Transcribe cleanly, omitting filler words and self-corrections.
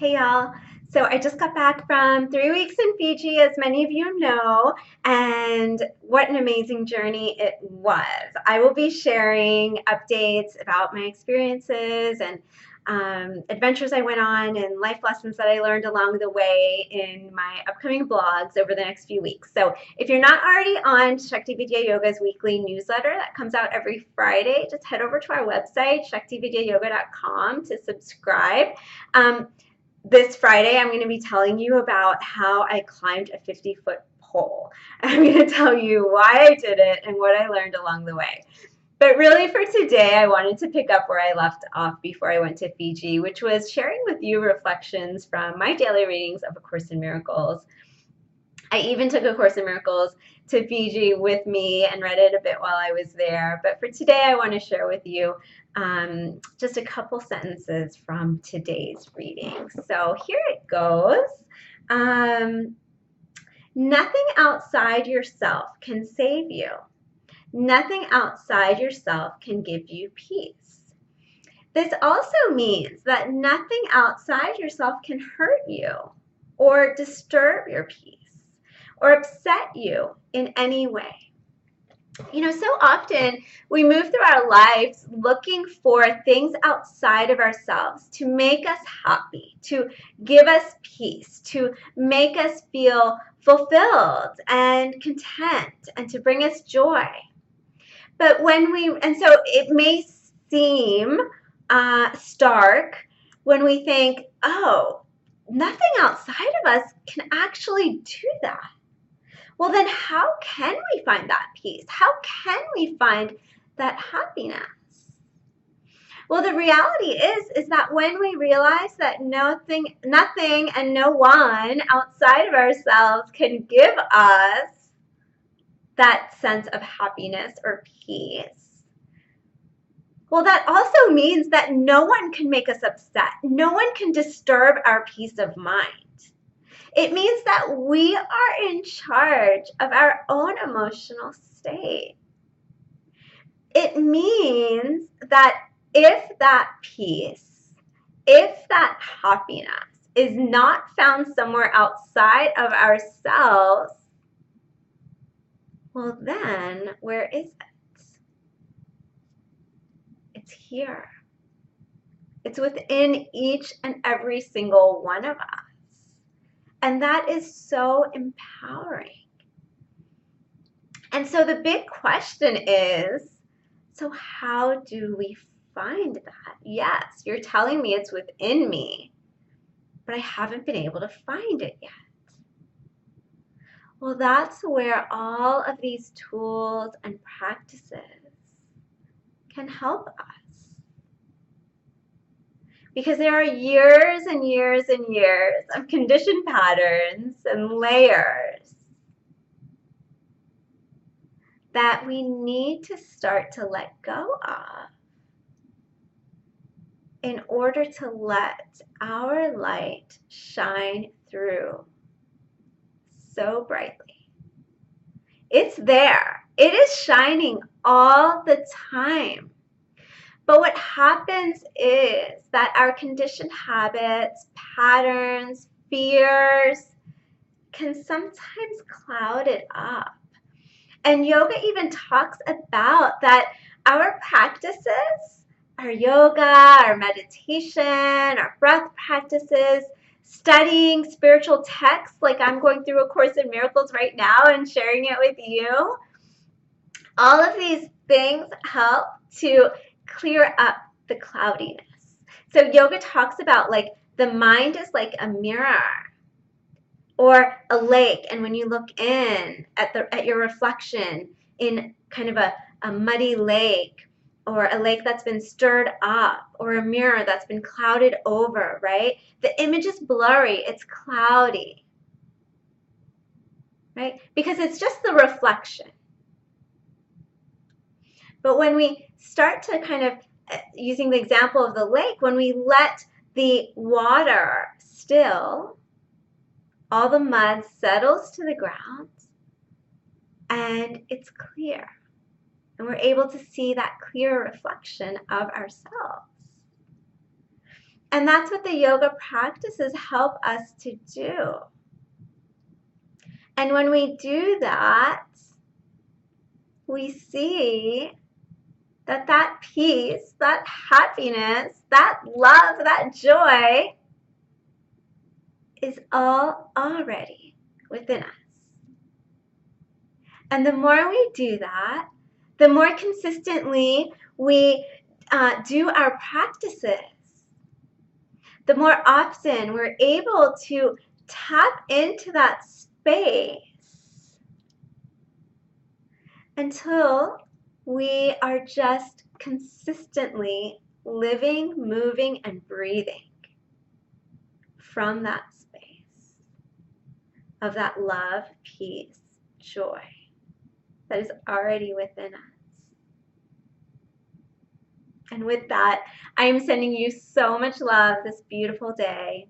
Hey y'all. So I just got back from 3 weeks in Fiji, as many of you know, and what an amazing journey it was. I will be sharing updates about my experiences and adventures I went on and life lessons that I learned along the way in my upcoming blogs over the next few weeks. So if you're not already on Shakti Vidya Yoga's weekly newsletter that comes out every Friday, just head over to our website, shaktividyayoga.com, to subscribe. This Friday, I'm going to be telling you about how I climbed a 50-foot pole. I'm going to tell you why I did it and what I learned along the way. But really for today, I wanted to pick up where I left off before I went to Fiji, which was sharing with you reflections from my daily readings of A Course in Miracles. I even took A Course in Miracles to Fiji with me and read it a bit while I was there. But for today, I want to share with you just a couple sentences from today's reading. So here it goes. Nothing outside yourself can save you. Nothing outside yourself can give you peace. This also means that nothing outside yourself can hurt you or disturb your peace or upset you in any way. You know, so often we move through our lives looking for things outside of ourselves to make us happy, to give us peace, to make us feel fulfilled and content, and to bring us joy. But so it may seem stark when we think, oh, nothing outside of us can actually do that. Well, then how can we find that peace? How can we find that happiness? Well, the reality is that when we realize that nothing and no one outside of ourselves can give us that sense of happiness or peace, well, that also means that no one can make us upset. No one can disturb our peace of mind. It means that we are in charge of our own emotional state. It means that if that peace, if that happiness is not found somewhere outside of ourselves, well then, where is it? It's here. It's within each and every single one of us. And that is so empowering. And so the big question is, so how do we find that? Yes, you're telling me it's within me, but I haven't been able to find it yet. Well, that's where all of these tools and practices can help us. Because there are years and years and years of conditioned patterns and layers that we need to start to let go of in order to let our light shine through so brightly. It's there. It is shining all the time. But what happens is that our conditioned habits, patterns, fears can sometimes cloud it up. And yoga even talks about that our practices, our yoga, our meditation, our breath practices, studying spiritual texts, like I'm going through A Course in Miracles right now and sharing it with you, all of these things help to clear up the cloudiness. So yoga talks about like the mind is like a mirror or a lake, and when you look in at your reflection in kind of a muddy lake, or a lake that's been stirred up, or a mirror that's been clouded over, right? The image is blurry, it's cloudy, right? Because it's just the reflection. But when we start to kind of, using the example of the lake, when we let the water still, all the mud settles to the ground and it's clear. And we're able to see that clear reflection of ourselves. And that's what the yoga practices help us to do. And when we do that, we see that that peace, that happiness, that love, that joy is all already within us. And the more we do that, the more consistently we do our practices, the more often we're able to tap into that space until we are just consistently living, moving, and breathing from that space of that love, peace, joy that is already within us. And with that, I am sending you so much love this beautiful day.